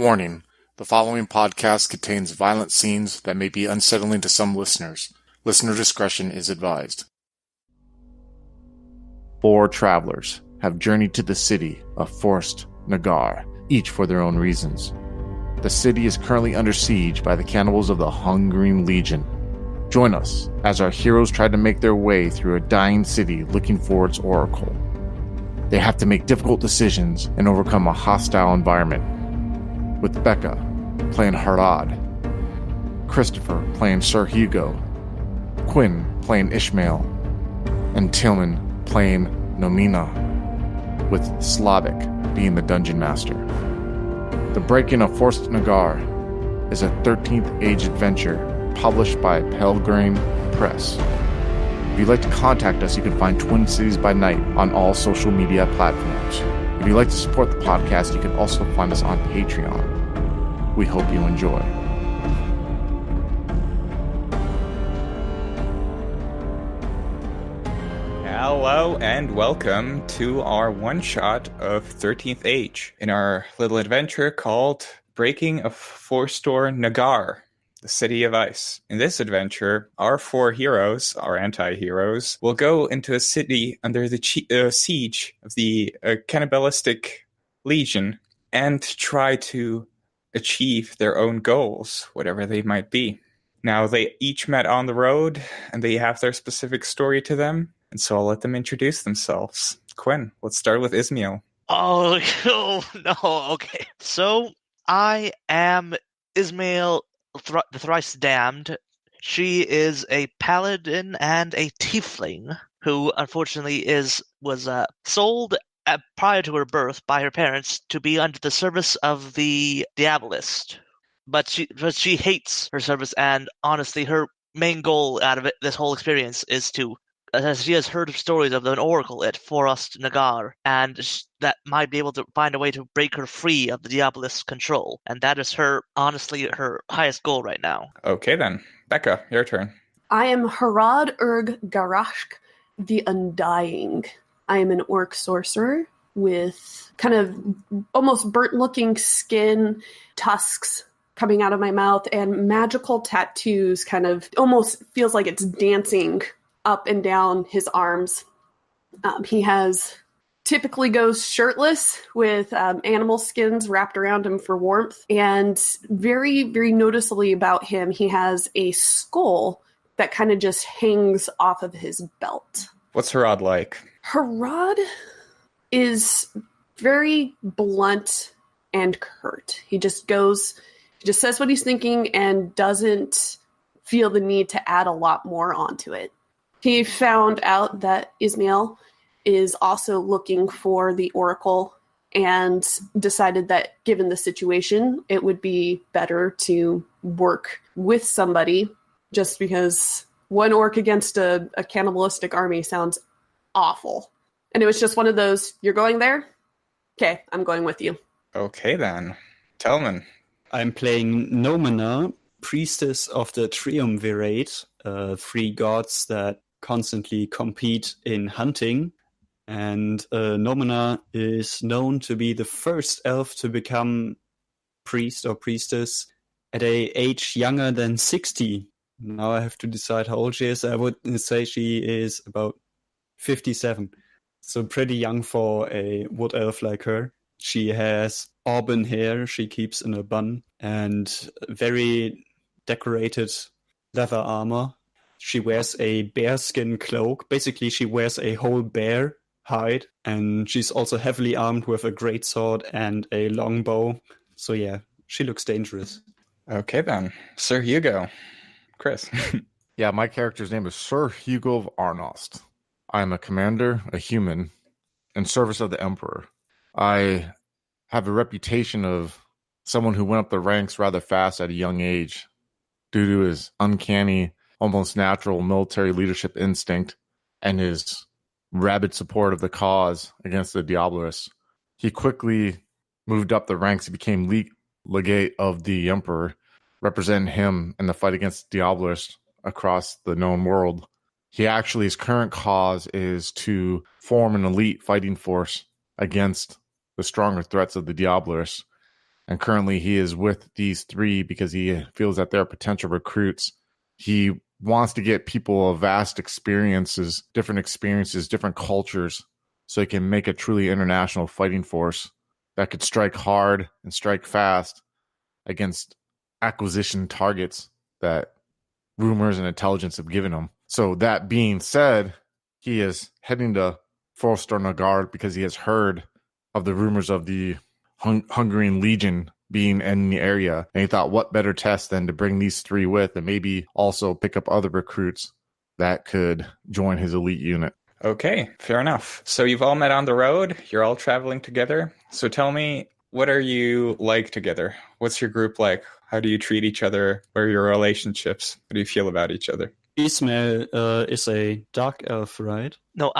Warning: the following podcast contains violent scenes that may be unsettling to some listeners. Listener discretion is advised. 4 travelers have journeyed to the city of Forstor Nagar, each for their own reasons. The city is currently under siege by the cannibals of the Hungering Legion. Join us as our heroes try to make their way through a dying city looking for its oracle. They have to make difficult decisions and overcome a hostile environment. With Becca playing Harad, Christopher playing Sir Hugo, Quinn playing Ismail, and Tilman playing Nomina, with Slavic being the dungeon master. The Breaking of Forstor Nagar is a 13th Age adventure published by Pelgrane Press. If you'd like to contact us, you can find Twin Cities by Night on all social media platforms. If you'd like to support the podcast, you can also find us on Patreon. We hope you enjoy. Hello and welcome to our one-shot of 13th Age in our little adventure called Breaking of Forstor Nagar, the City of Ice. In this adventure, our 4 heroes, our anti-heroes, will go into a city under the siege of the cannibalistic legion and try to achieve their own goals, whatever they might be. Now, they each met on the road, and they have their specific story to them, and so I'll let them introduce themselves. Quinn, let's start with Ismail. Oh, no, okay. So, I am Ismail, the thrice-damned. She is a paladin and a tiefling who, unfortunately, was sold prior to her birth by her parents to be under the service of the Diabolist. But she hates her service, and honestly, her main goal out of this whole experience is to, as she has heard stories of an oracle at Forstor Nagar, and that might be able to find a way to break her free of the Diabolist's control. And that is honestly, her highest goal right now. Okay then. Becca, your turn. I am Harad Garashk, the Undying. I am an orc sorcerer with kind of almost burnt-looking skin, tusks coming out of my mouth, and magical tattoos, kind of almost feels like it's dancing up and down his arms. He typically goes shirtless with animal skins wrapped around him for warmth. And very, very noticeably about him, he has a skull that kind of just hangs off of his belt. What's Harad like? Harad is very blunt and curt. He just says what he's thinking and doesn't feel the need to add a lot more onto it. He found out that Ismail is also looking for the oracle and decided that given the situation, it would be better to work with somebody, just because one orc against a cannibalistic army sounds awful. And it was just one of those, you're going there? Okay, I'm going with you. Okay then. Tilman. I'm playing Nomina, priestess of the Triumvirate, 3 gods that constantly compete in hunting. And Nomina is known to be the first elf to become priest or priestess at an age younger than 60. Now I have to decide how old she is. I would say she is about 57. So pretty young for a wood elf like her. She has auburn hair she keeps in a bun and very decorated leather armor. She wears a bearskin cloak. Basically, she wears a whole bear hide, and she's also heavily armed with a greatsword and a longbow. So yeah, she looks dangerous. Okay then. Sir Hugo. Chris. Yeah, my character's name is Sir Hugo of Arnost. I am a commander, a human, in service of the Emperor. I have a reputation of someone who went up the ranks rather fast at a young age due to his uncanny, almost natural military leadership instinct and his rabid support of the cause against the Diabolist. He quickly moved up the ranks and became legate of the Emperor, representing him in the fight against the Diabolist across the known world. His current cause is to form an elite fighting force against the stronger threats of the Diabolist. And currently he is with these three because he feels that they're potential recruits. He wants to get people of vast experiences, different cultures, so he can make a truly international fighting force that could strike hard and strike fast against acquisition targets that rumors and intelligence have given him. So that being said, he is heading to Forstor Nagar because he has heard of the rumors of the Hungarian Legion being in the area. And he thought, what better test than to bring these three with and maybe also pick up other recruits that could join his elite unit. Okay, fair enough. So you've all met on the road. You're all traveling together. So tell me, what are you like together? What's your group like? How do you treat each other? What are your relationships? How do you feel about each other? Ismail is a dark elf, right? No,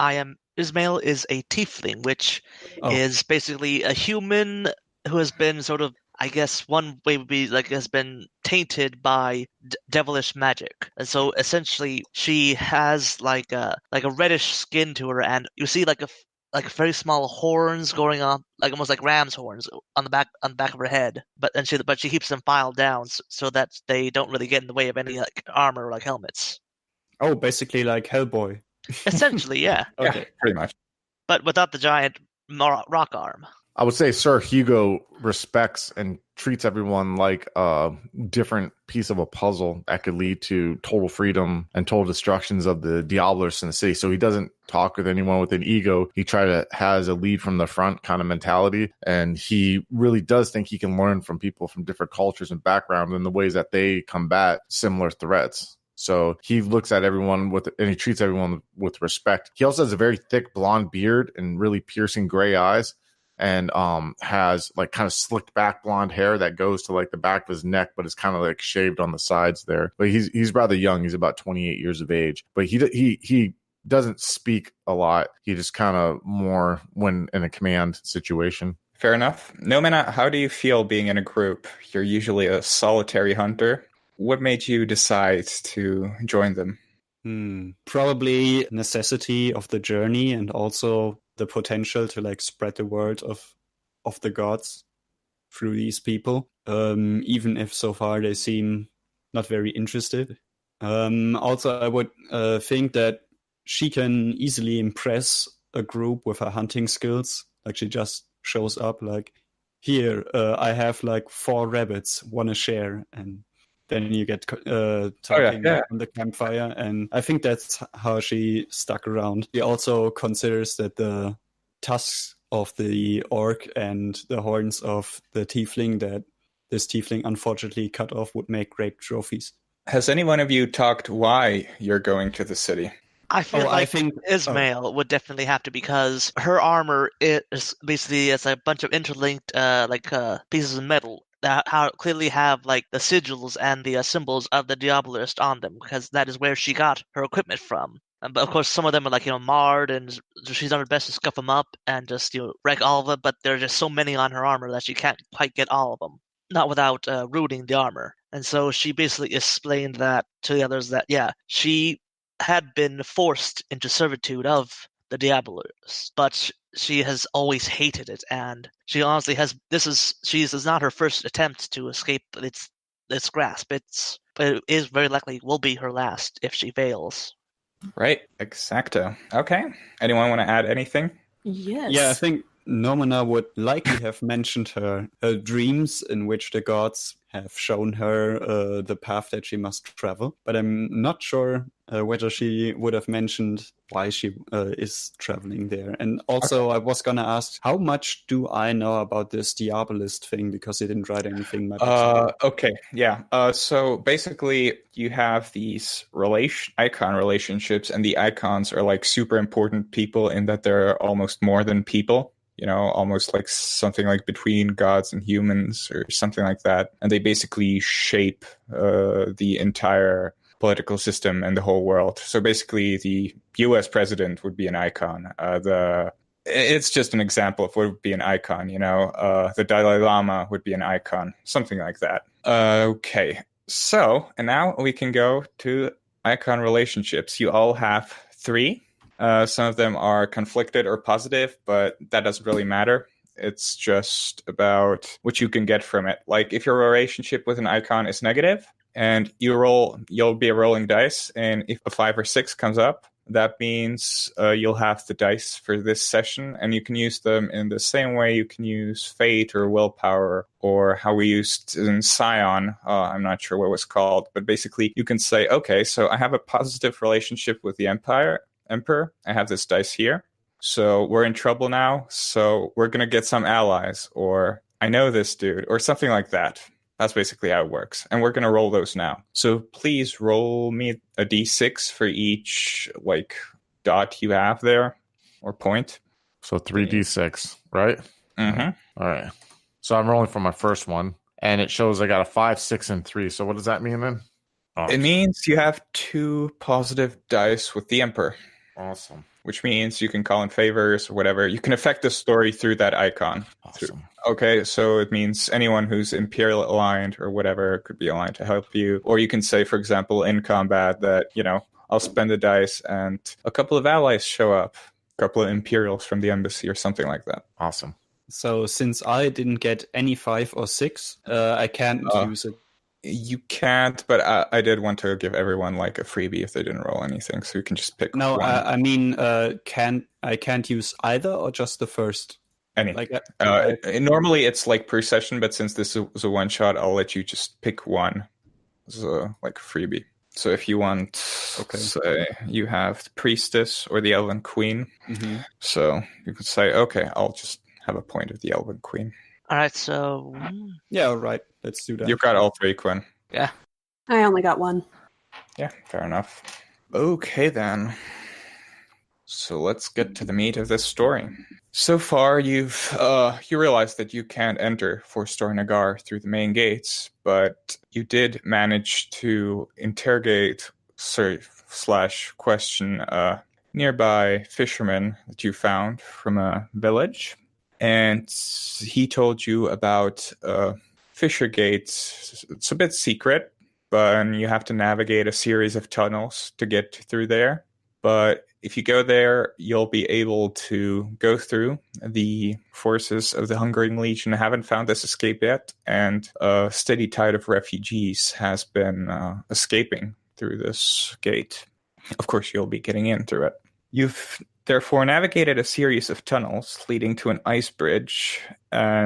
Ismail is a tiefling, which is basically a human who has been sort of, I guess one way would be like has been tainted by devilish magic. And so essentially she has like a reddish skin to her, and you see like very small horns going on, like almost like ram's horns on the back of her head. But she keeps them filed down so that they don't really get in the way of any like armor or like helmets. Oh, basically like Hellboy. Essentially, yeah. Okay. Yeah, pretty much. But without the giant rock arm. I would say Sir Hugo respects and treats everyone like a different piece of a puzzle that could lead to total freedom and total destructions of the Diablos in the city. So he doesn't talk with anyone with an ego. He has a lead from the front kind of mentality. And he really does think he can learn from people from different cultures and backgrounds and the ways that they combat similar threats. So he looks at everyone and he treats everyone with respect. He also has a very thick blonde beard and really piercing gray eyes, and has like kind of slicked back blonde hair that goes to like the back of his neck, but is kind of like shaved on the sides there. But he's rather young. He's about 28 years of age, but he doesn't speak a lot. He just kind of more when in a command situation. Fair enough. Nomina, how do you feel being in a group? You're usually a solitary hunter. What made you decide to join them? Probably necessity of the journey and also the potential to like spread the word of the gods through these people, even if so far they seem not very interested. Also, I would think that she can easily impress a group with her hunting skills. Like she just shows up like, here, I have like 4 rabbits, wanna share? And then you get talking on the campfire, and I think that's how she stuck around. She also considers that the tusks of the orc and the horns of the tiefling that this tiefling unfortunately cut off would make great trophies. Has any one of you talked why you're going to the city? I think Ismail would definitely have to, because her armor is basically a bunch of interlinked pieces of metal that clearly have like the sigils and the symbols of the Diabolist on them, because that is where she got her equipment from. But of course, some of them are like marred, and she's done her best to scuff them up and just wreck all of them. But there are just so many on her armor that she can't quite get all of them, not without ruining the armor. And so she basically explained that to the others that she had been forced into servitude of the Diabolist, but she has always hated it, and she honestly has. This is not her first attempt to escape its grasp. But it is very likely will be her last if she fails. Right, exacto. Okay. Anyone want to add anything? Yes. Yeah, I think Nomina would likely have mentioned her dreams in which the gods have shown her the path that she must travel. But I'm not sure whether she would have mentioned why she is traveling there. And also, I was going to ask, how much do I know about this Diabolist thing? Because he didn't write anything much. Okay, yeah. So basically, you have these icon relationships, and the icons are like super important people in that they're almost more than people. Almost like something like between gods and humans or something like that. And they basically shape the entire political system and the whole world. So basically the US president would be an icon. It's just an example of what would be an icon, the Dalai Lama would be an icon, something like that. Okay, so, and now we can go to icon relationships. You all have 3. Some of them are conflicted or positive, but that doesn't really matter. It's just about what you can get from it. Like if your relationship with an icon is negative and you'll be rolling dice, and if a 5 or 6 comes up, that means you'll have the dice for this session, and you can use them in the same way you can use fate or willpower, or how we used in Scion. I'm not sure what it was called, but basically you can say, okay, so I have a positive relationship with the Emperor. I have this dice here. So we're in trouble now, so we're going to get some allies, or I know this dude, or something like that. That's basically how it works. And we're going to roll those now. So please roll me a d6 for each, dot you have there, or point. So 3d6, right? Mm-hmm. All right. So I'm rolling for my first one, and it shows I got a 5, 6, and 3. So what does that mean then? It means you have 2 positive dice with the Emperor. Awesome. Which means you can call in favors or whatever. You can affect the story through that icon. Awesome. Okay, so it means anyone who's Imperial aligned or whatever could be aligned to help you. Or you can say, for example, in combat that, I'll spend the dice and a couple of allies show up. A couple of Imperials from the embassy or something like that. Awesome. So since I didn't get any 5 or 6, I can't use it. You can't, but I did want to give everyone a freebie if they didn't roll anything, so you can just pick No, one. I mean, I can't use either or just the first? Any. Normally it's per session, but since this was a one-shot, I'll let you just pick one as a freebie. So if you want, say, you have the priestess or the elven queen, so you could say, okay, I'll just have a point of the elven queen. All right, so... Yeah, all right. Let's do that. You've got all 3, Quinn. Yeah. I only got 1. Yeah, fair enough. Okay, then. So let's get to the meat of this story. So far, you realize that you can't enter Forstor Nagar through the main gates, but you did manage to interrogate / question a nearby fisherman that you found from a village. And he told you about Fisher Gates. It's a bit secret, but you have to navigate a series of tunnels to get through there. But if you go there, you'll be able to go through. The forces of the Hungering Legion haven't found this escape yet, and a steady tide of refugees has been escaping through this gate. Of course, you'll be getting in through it. You've therefore navigated a series of tunnels leading to an ice bridge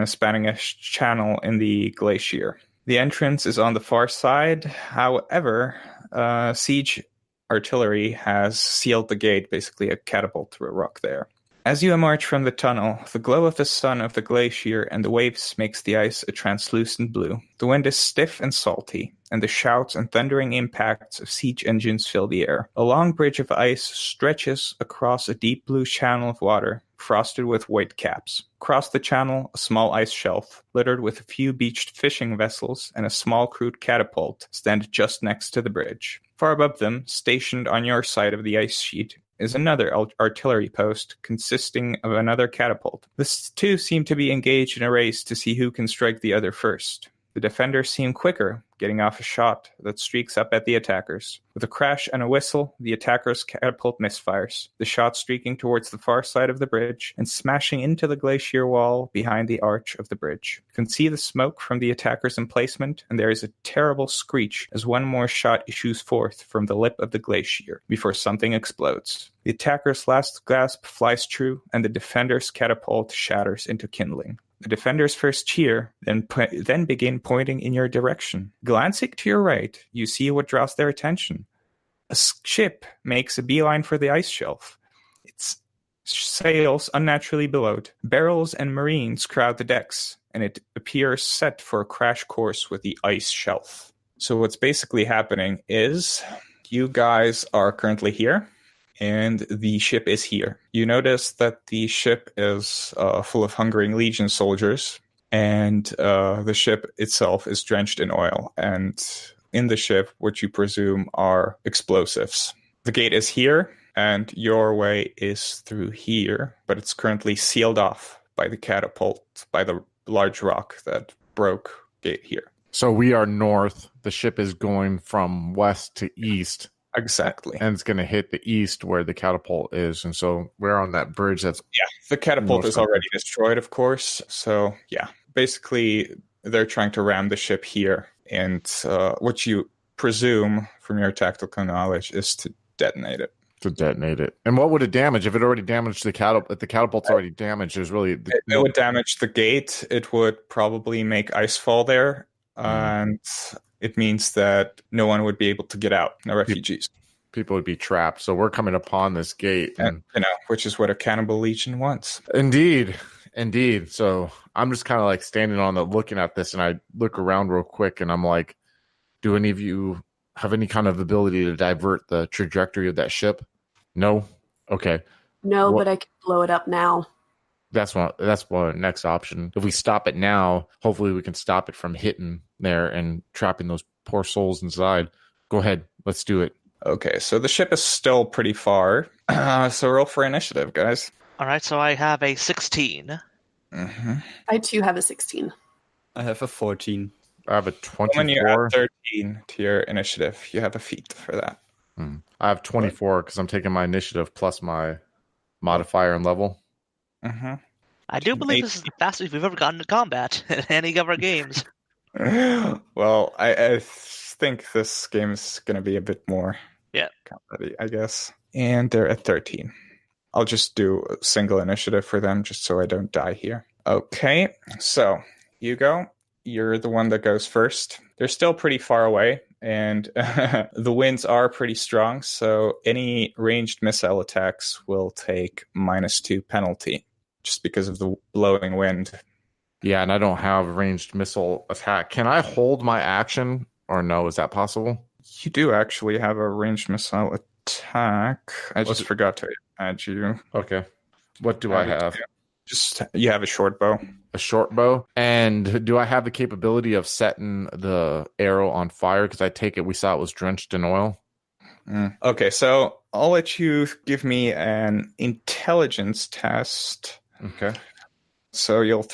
spanning a channel in the glacier. The entrance is on the far side. However, siege artillery has sealed the gate, basically a catapult through a rock there. As you emerge from the tunnel, the glow of the sun of the glacier and the waves makes the ice a translucent blue. The wind is stiff and salty, and the shouts and thundering impacts of siege engines fill the air. A long bridge of ice stretches across a deep blue channel of water, frosted with white caps. Across the channel, a small ice shelf, littered with a few beached fishing vessels and a small crude catapult, stand just next to the bridge. Far above them, stationed on your side of the ice sheet, is another artillery post consisting of another catapult. The two seem to be engaged in a race to see who can strike the other first. The defenders seem quicker, getting off a shot that streaks up at the attackers. With a crash and a whistle, the attacker's catapult misfires, the shot streaking towards the far side of the bridge and smashing into the glacier wall behind the arch of the bridge. You can see the smoke from the attacker's emplacement, and there is a terrible screech as one more shot issues forth from the lip of the glacier before something explodes. The attacker's last gasp flies true, and the defender's catapult shatters into kindling. The defenders first cheer, then begin pointing in your direction. Glancing to your right, you see what draws their attention. A ship makes a beeline for the ice shelf. Its sails unnaturally billowed. Barrels and marines crowd the decks, and it appears set for a crash course with the ice shelf. So what's basically happening is you guys are currently here, and the ship is here. You notice that the ship is full of Hungering Legion soldiers, and the ship itself is drenched in oil. And in the ship, what you presume are explosives. The gate is here, and your way is through here, but it's currently sealed off by the catapult, by the large rock that broke gate here. So we are north. The ship is going from west to east. Exactly. And it's going to hit the east where the catapult is. And so we're on that bridge that's... Yeah, the catapult Most is already destroyed, of course. So, yeah, basically, they're trying to ram the ship here. And what you presume from your tactical knowledge is to detonate it. To detonate it. And what would it damage if it already damaged the catapult? If the catapult's already damaged, there's really... It would damage the gate. It would probably make ice fall there. And it means that no one would be able to get out. No refugees. People would be trapped. So we're coming upon this gate. And, which is what a cannibal legion wants. Indeed. So I'm just kind of like standing on the looking at this, and I look around real quick, and I'm like, do any of you have any kind of ability to divert the trajectory of that ship? No? Okay. No, but I can blow it up now. That's one next option. If we stop it now, hopefully we can stop it from hitting there and trapping those poor souls inside. Go ahead. Let's do it. Okay, so the ship is still pretty far. So roll for initiative, guys. All right, so I have a 16. Mm-hmm. I too have a 16. I have a 14. I have a 24. When you add 13 to your initiative, you have a feat for that. I have 24 because I'm taking my initiative plus my modifier and level. Mm-hmm. I do believe this is the fastest we've ever gotten to combat in any of our games. Well, I think this game is going to be a bit more combat-y, I guess. And they're at 13. I'll just do a single initiative for them just so I don't die here. Okay, so Hugo, you're the one that goes first. They're still pretty far away, and the winds are pretty strong, so any ranged missile attacks will take -2 penalty just because of the blowing wind. Yeah, and I don't have a ranged missile attack. Can I hold my action, or no? Is that possible? You do actually have a ranged missile attack. I just forgot to add you. Okay. What do I have? Just you have a short bow. A short bow. And do I have the capability of setting the arrow on fire? Because I take it we saw it was drenched in oil. Okay, so I'll let you give me an intelligence test. Okay. So you'll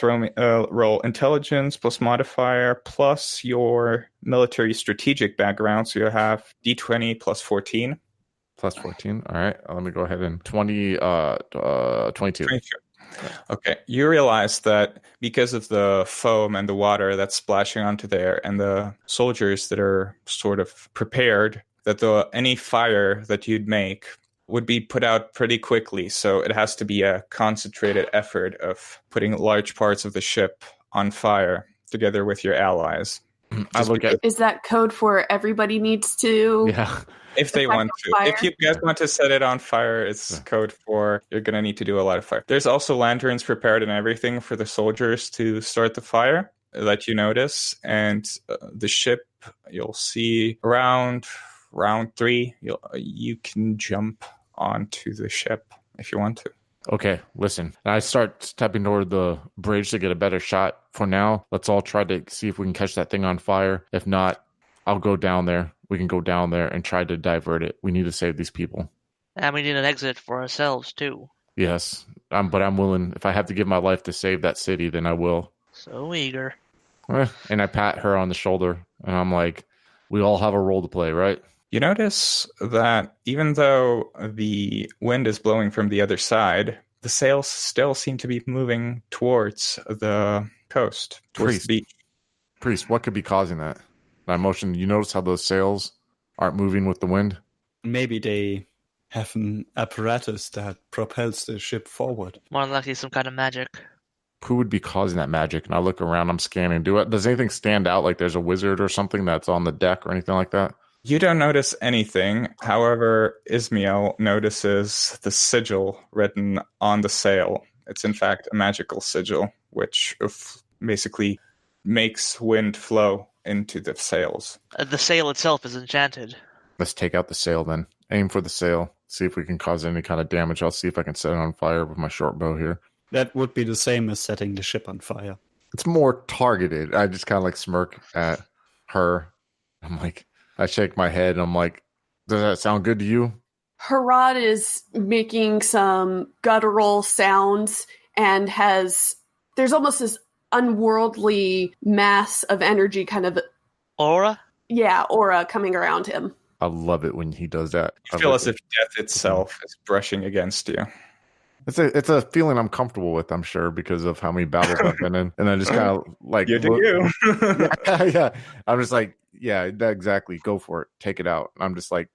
roll intelligence plus modifier plus your military strategic background. So you have D20 plus 14. Plus 14. All right. Let me go ahead and 22. 22. Okay. You realize that because of the foam and the water that's splashing onto there and the soldiers that are sort of prepared, that any fire that you'd make would be put out pretty quickly. So it has to be a concentrated effort of putting large parts of the ship on fire together with your allies. Is that code for everybody needs to? Yeah. If they want to. Fire? If you guys want to set it on fire, it's code for you're going to need to do a lot of fire. There's also lanterns prepared and everything for the soldiers to start the fire that you notice. And the ship, you'll see around round 3, you can jump onto the ship if you want to. Okay, listen. I start stepping toward the bridge to get a better shot. For now, let's all try to see if we can catch that thing on fire. If not, I'll go down there. We can go down there and try to divert it. We need to save these people. And we need an exit for ourselves, too. Yes, but I'm willing. If I have to give my life to save that city, then I will. So eager. And I pat her on the shoulder, and I'm like, we all have a role to play, right? You notice that even though the wind is blowing from the other side, the sails still seem to be moving towards the coast, towards the beach. Priest, what could be causing that? My motion, you notice how those sails aren't moving with the wind? Maybe they have an apparatus that propels the ship forward. More than likely some kind of magic. Who would be causing that magic? And I look around, I'm scanning. Does anything stand out, like there's a wizard or something that's on the deck or anything like that? You don't notice anything. However, Ismail notices the sigil written on the sail. It's in fact a magical sigil, which basically makes wind flow into the sails. The sail itself is enchanted. Let's take out the sail then. Aim for the sail. See if we can cause any kind of damage. I'll see if I can set it on fire with my short bow here. That would be the same as setting the ship on fire. It's more targeted. I just kind of like smirk at her. I'm like, I shake my head and I'm like, does that sound good to you? Harad is making some guttural sounds and there's almost this unworldly mass of energy kind of... Aura? Yeah, aura coming around him. I love it when he does that. You feel as if death itself is brushing against you. It's a feeling I'm comfortable with, I'm sure, because of how many battles I've been in. And I just kind of like You do you. yeah. I'm just like, yeah, exactly. Go for it. Take it out. I'm just like,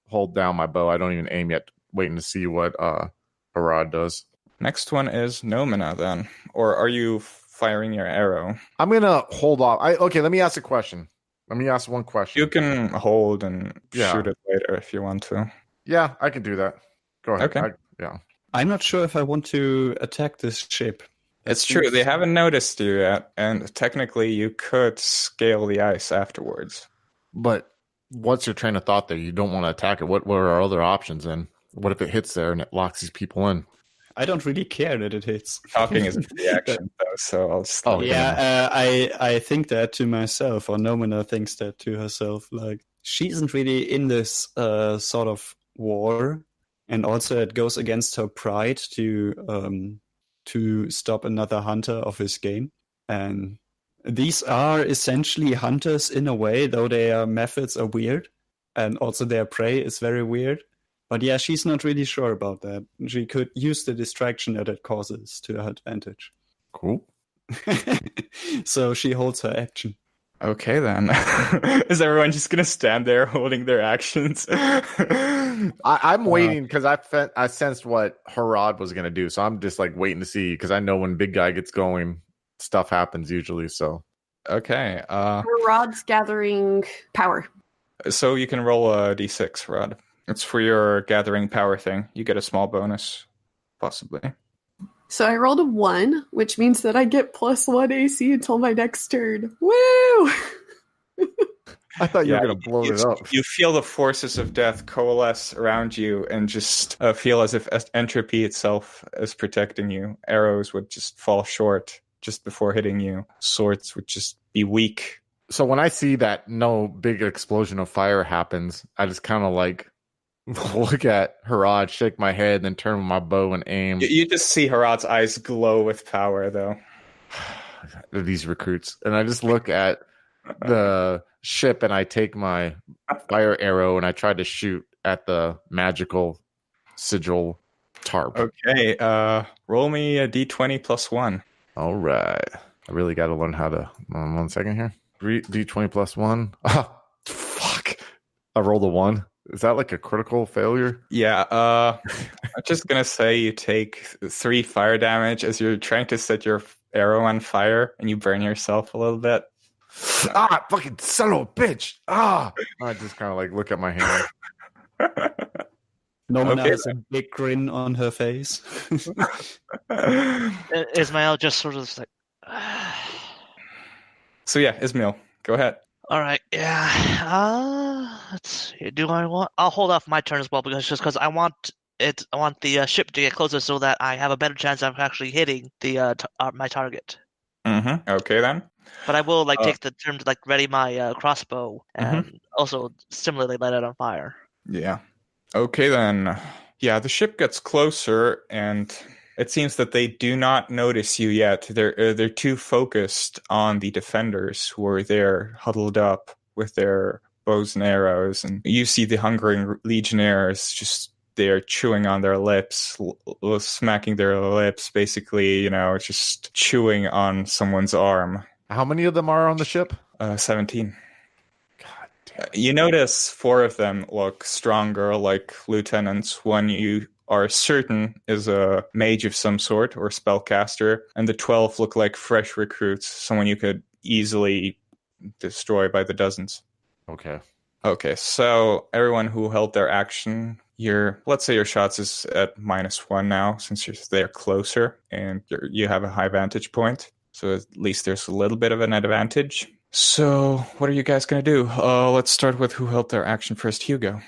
hold down my bow. I don't even aim yet, waiting to see what Harad does. Next one is Nomina then. Or are you firing your arrow? I'm gonna hold off. Okay, let me ask a question. Let me ask one question. You can hold and shoot it later if you want to. Yeah, I can do that. Go ahead. Okay. I'm not sure if I want to attack this ship. It's true. They haven't noticed you yet, and technically you could scale the ice afterwards. But what's your train of thought there? You don't want to attack it. What are our other options then? What if it hits there and it locks these people in? I don't really care that it hits. Talking is a reaction, though, so I'll just... I think that to myself, or Nomina thinks that to herself. Like, she isn't really in this sort of war, and also it goes against her pride to stop another hunter of his game. And these are essentially hunters in a way, though their methods are weird, and also their prey is very weird. But yeah, she's not really sure about that. She could use the distraction that it causes to her advantage. Cool. So she holds her action. Okay, then. Is everyone just going to stand there holding their actions? I'm waiting because I sensed what Harad was going to do. So I'm just like waiting to see because I know when big guy gets going, stuff happens usually. So okay. Harad's gathering power. So you can roll a d6, Rod. It's for your gathering power thing. You get a small bonus, possibly. So I rolled a 1, which means that I get +1 AC until my next turn. Woo! I thought you were going to blow it up. You feel the forces of death coalesce around you and just feel as if entropy itself is protecting you. Arrows would just fall short just before hitting you. Swords would just be weak. So when I see that no big explosion of fire happens, I just kind of like look at Harad, shake my head, and then turn my bow and aim. You just see Harad's eyes glow with power, though. These recruits. And I just look at the ship and I take my fire arrow and I try to shoot at the magical sigil tarp. Okay, roll me a d20 +1. All right. I really got to learn how to... 1 second here. D20 +1. Oh, fuck. I rolled a 1. Is that like a critical failure? Yeah, I'm just going to say you take 3 fire damage as you're trying to set your arrow on fire and you burn yourself a little bit. Fucking son of a bitch. I just kind of like look at my hand. Nomina has a big grin on her face. Ismail just sort of like... So yeah, Ismail, go ahead. All right, yeah. Let's see. I'll hold off my turn as well because I want the ship to get closer so that I have a better chance of actually hitting my target. Mm-hmm. Okay then. But I will take the turn to ready my crossbow and also similarly light it on fire. Yeah. Okay then. Yeah, the ship gets closer and it seems that they do not notice you yet. They're too focused on the defenders who are there huddled up with their bows and arrows. And you see the hungering legionnaires just there chewing on their lips, smacking their lips, basically, just chewing on someone's arm. How many of them are on the ship? 17. God damn. You notice 4 of them look stronger, like lieutenants. One you are certain is a mage of some sort or spellcaster, and the 12 look like fresh recruits, someone you could easily destroy by the dozens. Okay, so everyone who held their action, let's say your shots is at -1 now, since they're closer and you have a high vantage point. So at least there's a little bit of an advantage. So what are you guys going to do? Let's start with who held their action first. Hugo.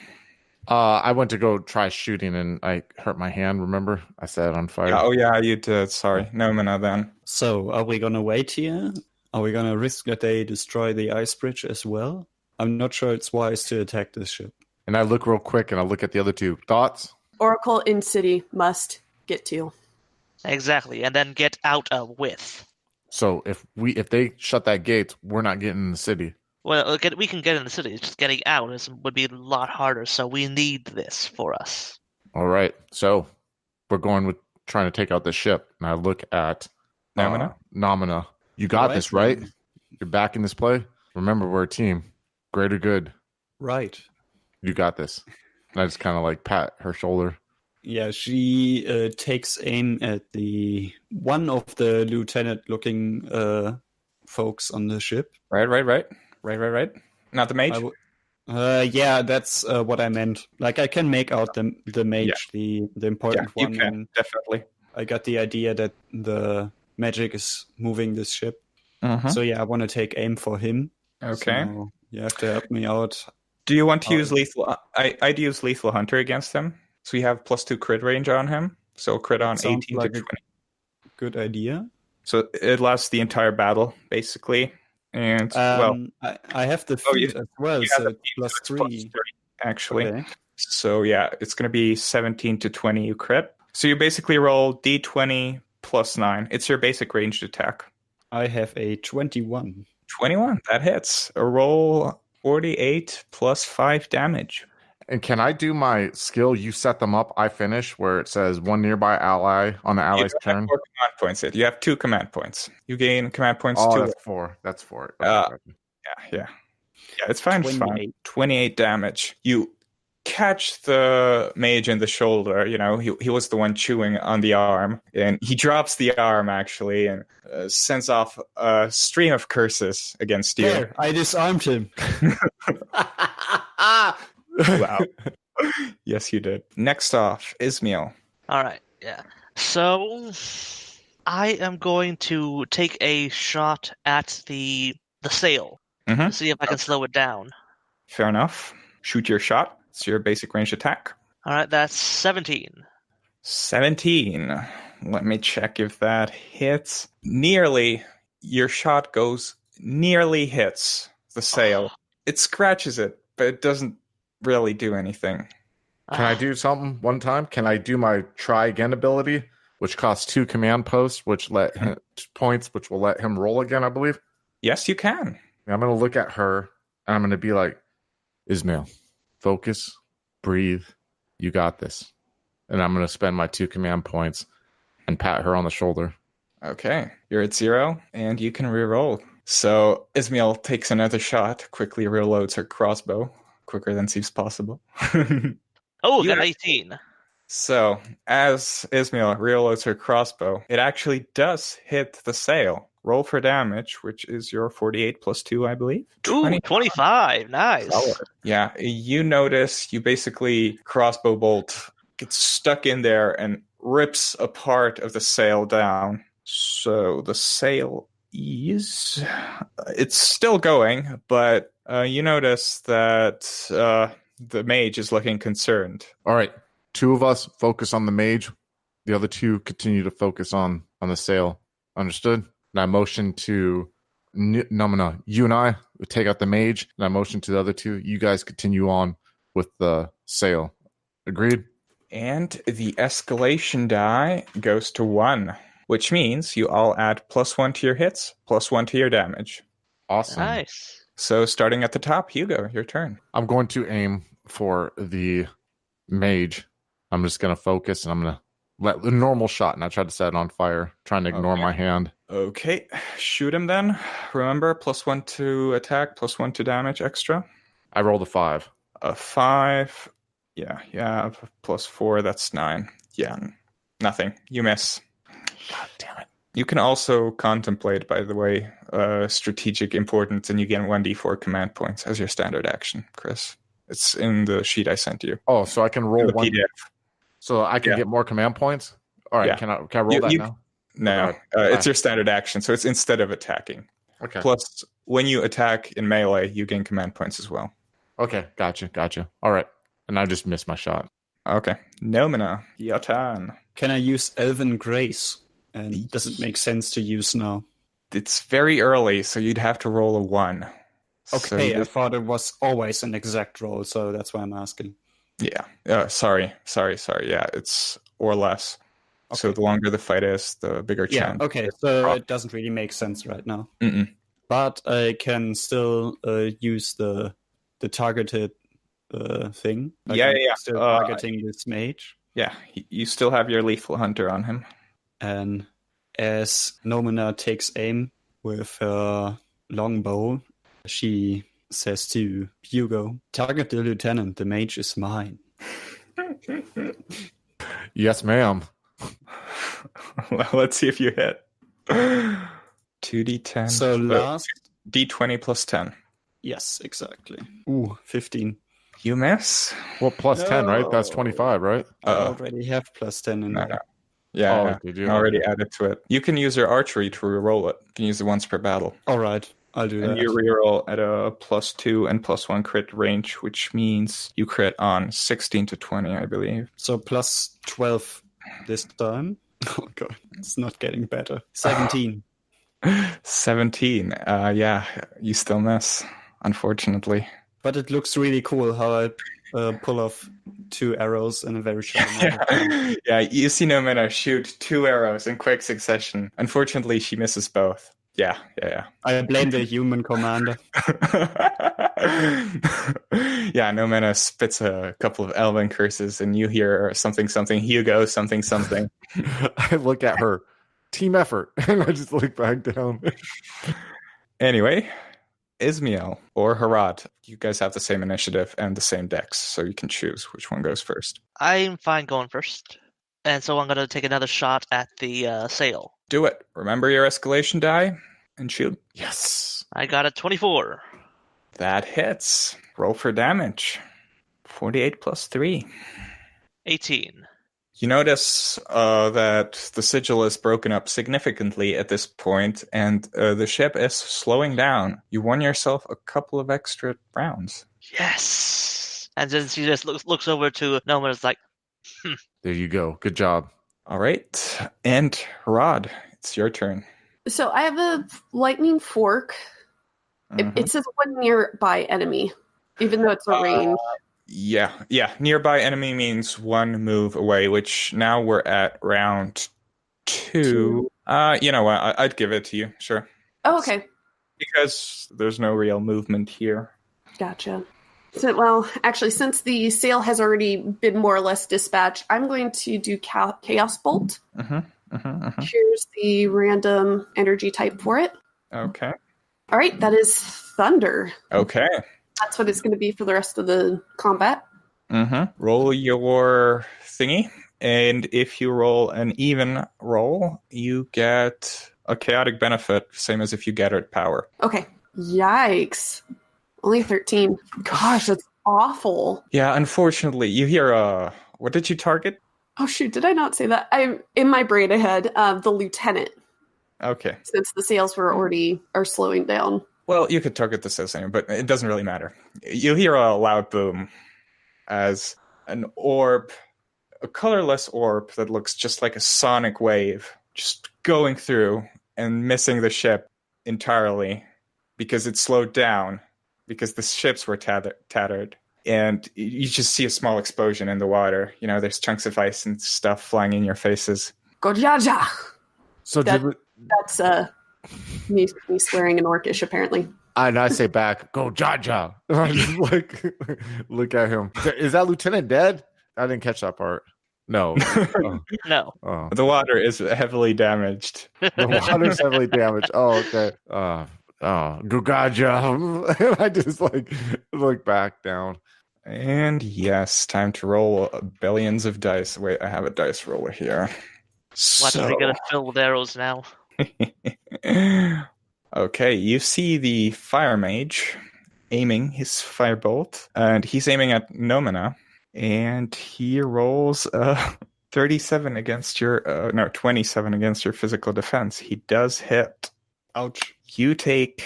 I went to go try shooting and I hurt my hand, remember? I set it on fire. Oh, yeah, you did. Sorry. Nomina then. So, are we going to wait here? Are we going to risk that they destroy the ice bridge as well? I'm not sure it's wise to attack this ship. And I look real quick and I look at the other 2. Thoughts? Oracle in city must get to. Exactly, and then get out with. So if they shut that gate, we're not getting in the city. Well, we can get in the city. Just getting out would be a lot harder. So we need this for us. All right. So we're going with trying to take out the ship. And I look at Nomina? Nomina. You got this, right? You're back in this play? Remember, we're a team. Greater good. Right. You got this. And I just kind of like pat her shoulder. Yeah, she takes aim at the one of the lieutenant-looking folks on the ship. Right. Not the mage? Yeah, that's what I meant. Like, I can make out the mage, the important one. You can, definitely. I got the idea that the magic is moving this ship. So yeah, I want to take aim for him. Okay. So you have to help me out. Do you want to use lethal? I'd use lethal hunter against him. So we have +2 crit range on him. So crit on 18 like to 20. Good idea. So it lasts the entire battle, basically. And I have the feat as well, so it's +3. Actually. Okay. So yeah, it's going to be 17 to 20 you crit. So you basically roll d20 +9. It's your basic ranged attack. I have a 21. 21, that hits. A roll 48 +5 damage. And can I do my skill? You set them up, I finish, where it says one nearby ally on the ally's turn? You have 4 command points. You have 2 command points. You gain command points. Oh, 2. that's 4. That's 4. Yeah, it's fine. 28. It's fine. 28 damage. You catch the mage in the shoulder. You know, he was the one chewing on the arm. And he drops the arm, actually, and sends off a stream of curses against you. There, I disarmed him. Wow. Yes, you did. Next off, Ismail. All right, yeah. So I am going to take a shot at the sail to see if I can slow it down. Fair enough. Shoot your shot. It's your basic range attack. All right, that's 17. 17. Let me check if that hits. Nearly. Your shot nearly hits the sail. It scratches it, but it doesn't really do anything. Can I do something one time? Can I do my try again ability, which costs 2 command posts, which will let him roll again, I believe? Yes, you can. I'm going to look at her, and I'm going to be like, Ismail, focus, breathe, you got this. And I'm going to spend my 2 command points and pat her on the shoulder. Okay, you're at 0, and you can reroll. So Ismail takes another shot, quickly reloads her crossbow, quicker than seems possible. Got 18. So, as Ismail reloads her crossbow, it actually does hit the sail. Roll for damage, which is your 48 +2, I believe. 25. Nice. Solid. Yeah, you notice you basically crossbow bolt gets stuck in there and rips a part of the sail down. So the sail it's still going, but you notice that the mage is looking concerned. All right. 2 of us focus on the mage. The other 2 continue to focus on the sail. Understood? And I motion to Nomina. You and I take out the mage, and I motion to the other 2. You guys continue on with the sail. Agreed? And the escalation die goes to 1, which means you all add +1 to your hits, +1 to your damage. Awesome. Nice. So starting at the top, Hugo, your turn. I'm going to aim for the mage. I'm just going to focus, and I'm going to let the normal shot, and I tried to set it on fire, trying to ignore my hand. Okay, shoot him then. Remember, +1 to attack, +1 to damage extra. I rolled a 5. A 5. Yeah, +4, that's 9. Yeah, nothing. You miss. God damn it. You can also contemplate, by the way, strategic importance, and you get 1d4 command points as your standard action, Chris. It's in the sheet I sent you. Oh, so I can roll 1. PDF. So I can get more command points? All right, Yeah. Can I roll that now? No, it's your standard action, so it's instead of attacking. Okay. Plus, when you attack in melee, you gain command points as well. Okay, gotcha. All right. And I just missed my shot. Okay. Nomina, your turn. Can I use Elven Grace? And does it make sense to use now? It's very early, so you'd have to roll a 1. Okay, So I thought it was always an exact roll, so that's why I'm asking. yeah. Sorry. Yeah, it's or less. Okay. So the longer the fight is, the bigger chance. Yeah, okay, so it doesn't really make sense right now. But I can still use the targeted thing. Still targeting this mage. Yeah, you still have your lethal hunter on him. And as Nomina takes aim with her longbow, she says to Hugo, "Target the lieutenant, the mage is mine." Yes, ma'am. Well, let's see if you hit. 2d10. So last... d20 plus 10. Yes, exactly. Ooh, 15. You miss? Well, plus 10, right? That's 25, right? I already have plus 10 in there. Yeah, did you? already added to it. You can use your archery to reroll it. You can use it once per battle. All right, I'll do that. And you reroll at a plus 2 and plus 1 crit range, which means you crit on 16 to 20, I believe. So plus 12 this time. Oh god, it's not getting better. 17. 17. Yeah, you still miss, unfortunately. But it looks really cool how I pull off 2 arrows in a very short amount of time. Yeah, you see Nomina shoot 2 arrows in quick succession. Unfortunately, she misses both. Yeah. I blame the human commander. Yeah, Nomina spits a couple of elven curses, and you hear something, Hugo, something. I look at her. Team effort. And I just look back down. Anyway, Ismail or Harad, you guys have the same initiative and the same dex, so you can choose which one goes first. I'm fine going first. And so I'm going to take another shot at the sail. Do it. Remember your escalation die and shoot. Yes. I got a 24. That hits. Roll for damage. 48 plus 3. 18. You notice that the sigil is broken up significantly at this point, and the ship is slowing down. You won yourself a couple of extra rounds. Yes! And then she just looks over to Noma and is like, There you go. Good job. All right. And Harad, it's your turn. So I have a lightning fork. It says one nearby enemy, even though it's a range. Yeah. Nearby enemy means 1 move away, which now we're at round 2. You know what? I'd give it to you. Sure. Oh, okay. Because there's no real movement here. Gotcha. So, well, actually, since the sail has already been more or less dispatched, I'm going to do Chaos Bolt. Here's the random energy type for it. Okay. All right, that is Thunder. Okay. That's what it's going to be for the rest of the combat. Roll your thingy, and if you roll an even roll, you get a chaotic benefit, same as if you gathered power. Okay. Yikes. Only 13. Gosh, that's awful. Yeah, unfortunately, you hear what did you target? Oh, shoot, did I not say that? I'm in my brain ahead of the lieutenant. Okay. Since the sails are slowing down. Well, you could target the sails, but it doesn't really matter. You hear a loud boom as an orb, a colorless orb that looks just like a sonic wave, just going through and missing the ship entirely because it slowed down, because the ships were tattered. And you just see a small explosion in the water. You know, there's chunks of ice and stuff flying in your faces. Gojaja! So that's me swearing in Orcish, apparently. And I say back, go Jaja. I just look at him. Is that lieutenant dead? I didn't catch that part. No. No. Oh. The water is heavily damaged. The water's heavily damaged. Oh, okay. Gugaja. I just look back down. And yes, time to roll billions of dice. Wait, I have a dice roller here. What are we going to fill with arrows now? Okay, you see the fire mage aiming his firebolt, and he's aiming at Nomina, and he rolls 27 against your 27 against your physical defense. He does hit. Ouch. You take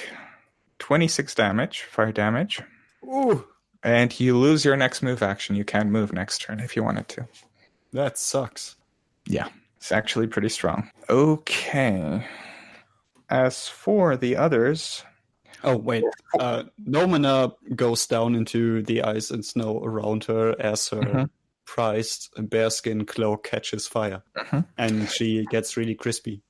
26 damage, fire damage. Ooh. And you lose your next move action. You can move next turn if you wanted to. That sucks. Yeah, it's actually pretty strong. Okay. As for the others... Oh, wait. Nomina goes down into the ice and snow around her as her prized bearskin cloak catches fire. And she gets really crispy.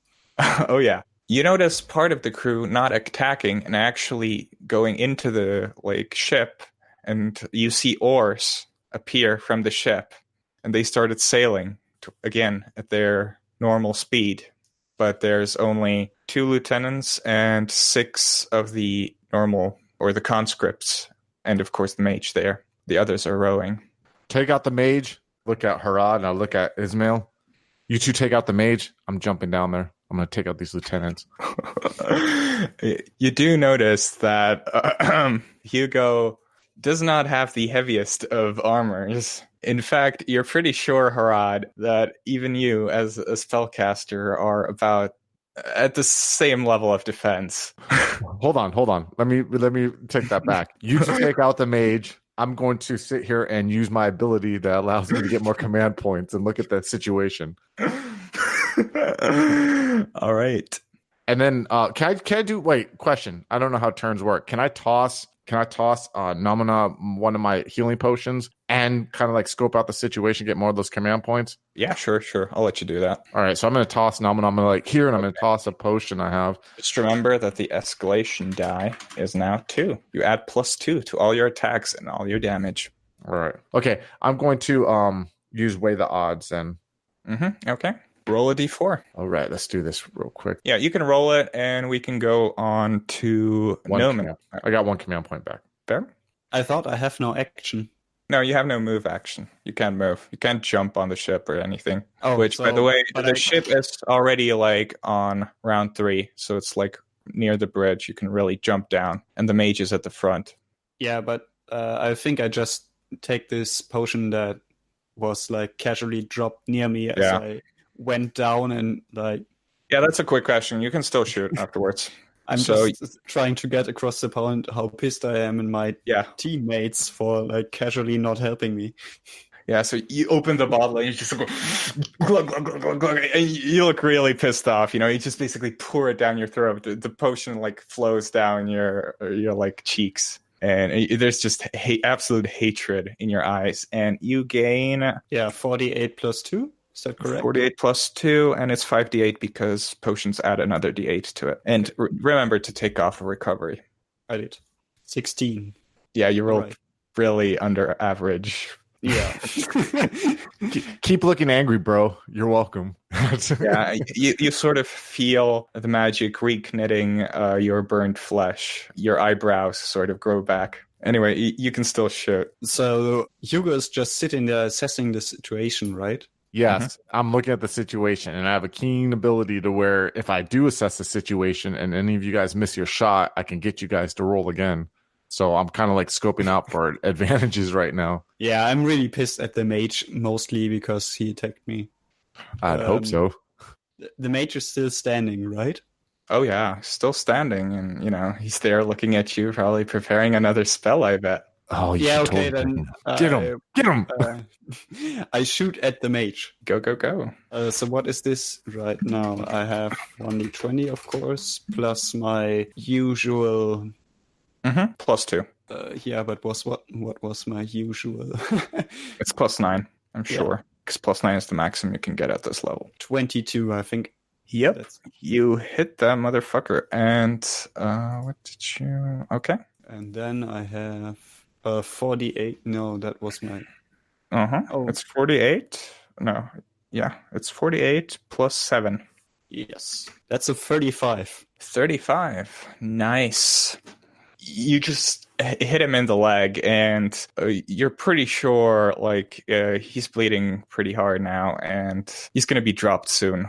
Oh, yeah. You notice part of the crew not attacking and actually going into the ship, and you see oars appear from the ship, and they started sailing again at their normal speed. But there's only 2 lieutenants and 6 of the normal or the conscripts, and of course the mage there. The others are rowing. Take out the mage. Look at Harad, and I'll look at Ismail. You two take out the mage. I'm jumping down there. I'm going to take out these lieutenants. You do notice that Hugo does not have the heaviest of armors. In fact, you're pretty sure, Harad, that even you, as a spellcaster, are about at the same level of defense. Hold on. Let me take that back. You two take out the mage. I'm going to sit here and use my ability that allows me to get more command points and look at the situation. All right. And then can I do question. I don't know how turns work. Can I toss Nomina one of my healing potions and kind of scope out the situation, get more of those command points? Yeah, sure. I'll let you do that. All right, so I'm going to toss Nomina. I'm going to here, and I'm going to toss a potion I have. Just remember that the escalation die is now 2. You add +2 to all your attacks and all your damage. All right. Okay, I'm going to use weigh the odds then. Okay. Roll a d4. All right, let's do this real quick. Yeah, you can roll it, and we can go on to Nomina. I got 1 command point back. Fair? I thought I have no action. No, you have no move action. You can't move. You can't jump on the ship or anything. Oh, which, by the way, the ship is already on round 3, so it's near the bridge. You can really jump down, and the mage is at the front. Yeah, but I think I just take this potion that was casually dropped near me as I went down and Yeah, that's a quick question. You can still shoot afterwards. I'm just trying to get across the point how pissed I am and my teammates for casually not helping me. Yeah, so you open the bottle and you just go glug, glug, glug, glug, glug, and you look really pissed off. You just basically pour it down your throat. The potion flows down your cheeks, and there's just absolute hatred in your eyes. And you gain 48 plus 2. Is that correct? 48 plus 2, and it's 5d8 because potions add another d8 to it. And remember to take off a recovery. I did. 16. Yeah, you rolled really under average. Yeah. Keep looking angry, bro. You're welcome. Yeah, you sort of feel the magic reknitting your burned flesh. Your eyebrows sort of grow back. Anyway, you can still shoot. So Hugo is just sitting there assessing the situation, right? Yes, I'm looking at the situation, and I have a keen ability to where if I do assess the situation and any of you guys miss your shot, I can get you guys to roll again. So I'm kind of scoping out for advantages right now. Yeah, I'm really pissed at the mage, mostly because he attacked me. I'd hope so. The mage is still standing, right? Oh yeah, still standing, and he's there looking at you, probably preparing another spell, I bet. Oh, yeah, okay, then... Get him! I shoot at the mage. Go, go, go. So what is this right now? I have 1d20, of course, plus my usual... Plus 2. Yeah, but what was my usual? It's plus 9, I'm sure. Because plus 9 is the maximum you can get at this level. 22, I think. Yep. You hit that motherfucker. And what did you... Okay. And then I have... 48. No, that was my... Oh. It's 48? No. Yeah, it's 48 plus 7. Yes. That's a 35. 35. Nice. You just hit him in the leg, and you're pretty sure, he's bleeding pretty hard now, and he's going to be dropped soon.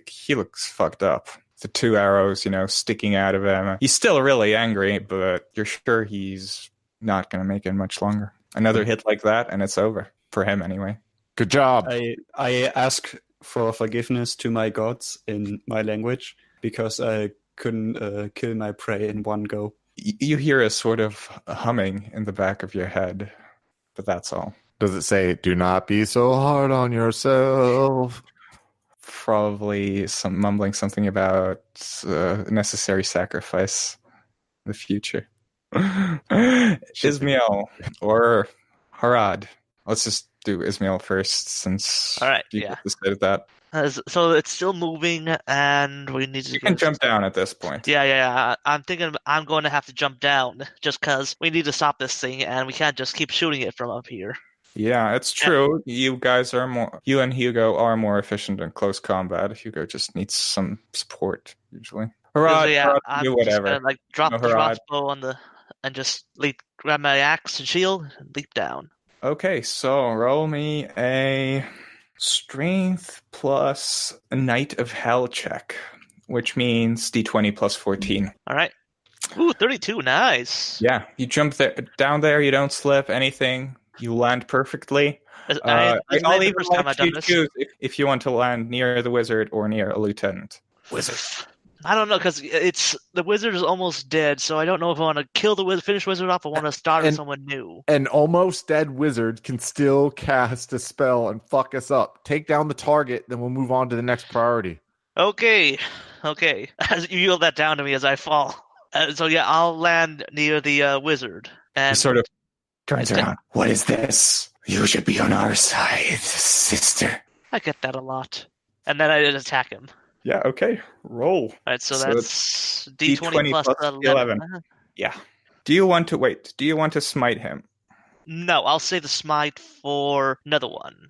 He looks fucked up. The 2 arrows, sticking out of him. He's still really angry, but you're sure he's not going to make it much longer. Another hit like that, and it's over. For him, anyway. Good job. I ask for forgiveness to my gods in my language because I couldn't kill my prey in one go. You hear a sort of humming in the back of your head, but that's all. Does it say, do not be so hard on yourself? Probably mumbling something about necessary sacrifice in the future. Ismail or Harad. Let's just do Ismail first, since All right, you yeah. decided that. So it's still moving, and we need to You can jump down at this point. Yeah. I'm thinking I'm going to have to jump down just because we need to stop this thing, and we can't just keep shooting it from up here. Yeah, it's true. You and Hugo are more efficient in close combat. Hugo just needs some support, usually. Harad, I'm do just whatever. gonna drop the Harad. crossbow and just grab my axe and shield and leap down. Okay, so roll me a strength plus a Knight of Hell check, which means d20 plus 14. All right. Ooh, 32, nice. Yeah, you jump down there, you don't slip anything, you land perfectly. I'll even let you choose if you want to land near the wizard or near a lieutenant. Wizard. I don't know, because the wizard is almost dead, so I don't know if I want to kill the wizard, finish wizard off, or want to start with someone new. An almost dead wizard can still cast a spell and fuck us up. Take down the target, then we'll move on to the next priority. Okay. As you yield that down to me as I fall. So yeah, I'll land near the wizard. And he sort of turns around. What is this? You should be on our side, sister. I get that a lot. And then I attack him. Yeah, okay. Roll. All right, so that's D20 plus 11. Yeah. Do you want to smite him? No, I'll save the smite for another one.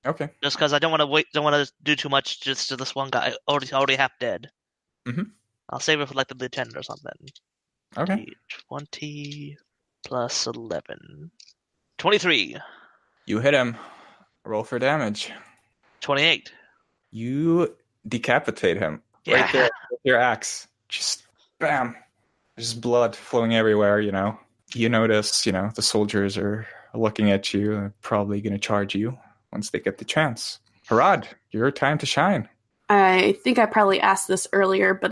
Okay. Just because I don't want to do too much just to this one guy already half dead. Mm-hmm. I'll save it for like the lieutenant or something. Okay. 20 plus 11. 23. You hit him. Roll for damage. 28. You decapitate him. Yeah. Right there with your axe. Just bam. There's blood flowing everywhere, you know. You notice, the soldiers are looking at you and probably going to charge you once they get the chance. Harad, your time to shine. I think I probably asked this earlier, but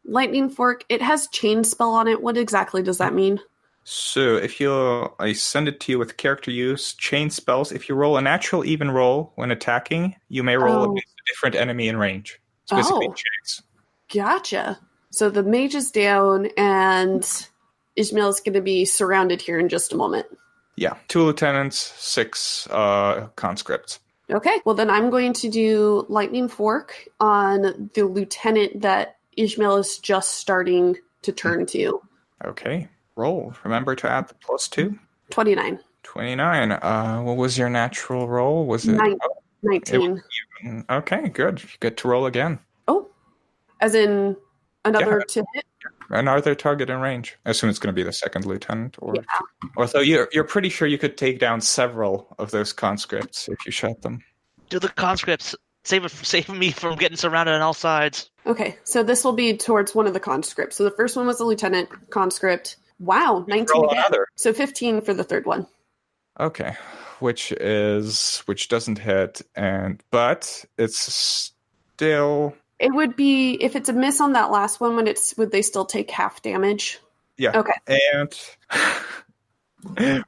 lightning fork, it has chain spell on it. What exactly does that mean? So I send it to you with character use, chain spells. If you roll a natural even roll when attacking, you may roll against a different enemy in range. It's basically chains. Gotcha. So the mage is down, and Ismail is going to be surrounded here in just a moment. Yeah, 2 lieutenants, 6 conscripts. Okay, well then I'm going to do lightning fork on the lieutenant that Ismail is just starting to turn to. Okay, roll. Remember to add the +2. 29. 29. What was your natural roll? Was it 19? Okay, good. You get to roll again. Oh, as in another to hit? Another target in range. I assume it's going to be the second lieutenant, or so you're pretty sure you could take down several of those conscripts if you shot them. Do the conscripts save me from getting surrounded on all sides? Okay, so this will be towards one of the conscripts. So the first one was a lieutenant conscript. Wow, 19 again. So 15 for the third one. Okay, which doesn't hit, but it's still. It would be, if it's a miss on that last one, would they still take half damage? Yeah. Okay. And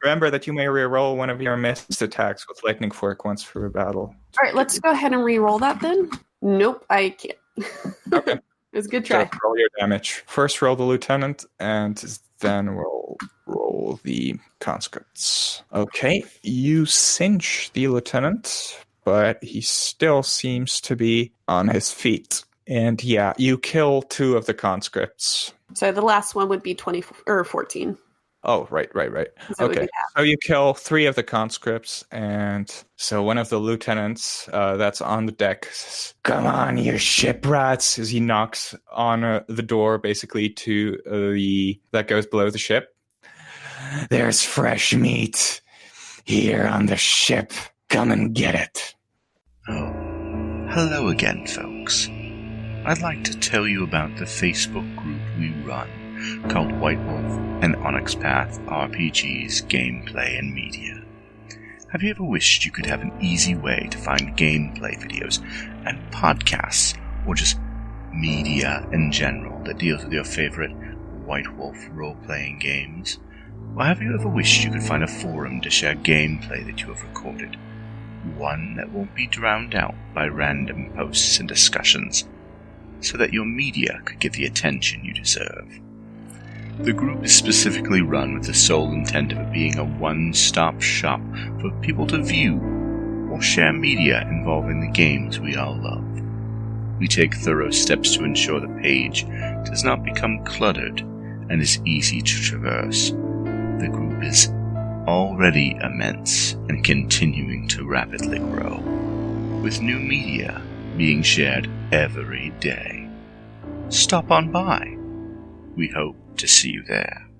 remember that you may reroll one of your missed attacks with lightning fork once for a battle. All right, let's go ahead and reroll that then. Nope, I can't. Okay. It was a good try. So roll your damage. First roll the lieutenant, and then roll the conscripts. Okay, you cinch the lieutenant, but he still seems to be on his feet. And yeah, you kill 2 of the conscripts. So the last one would be 14. Oh, right. So okay, so you kill 3 of the conscripts, and so one of the lieutenants that's on the deck says, "Come on, you ship rats," as he knocks on the door, basically to that goes below the ship. "There's fresh meat here on the ship. Come and get it." Oh, hello again, folks. I'd like to tell you about the Facebook group we run called White Wolf and Onyx Path RPGs, Gameplay and Media. Have you ever wished you could have an easy way to find gameplay videos and podcasts, or just media in general that deals with your favorite White Wolf role-playing games? Or have you ever wished you could find a forum to share gameplay that you have recorded? One that won't be drowned out by random posts and discussions, so that your media could get the attention you deserve. The group is specifically run with the sole intent of it being a one-stop shop for people to view or share media involving the games we all love. We take thorough steps to ensure the page does not become cluttered and is easy to traverse. The group is already immense and continuing to rapidly grow, with new media being shared every day. Stop on by. We hope to see you there.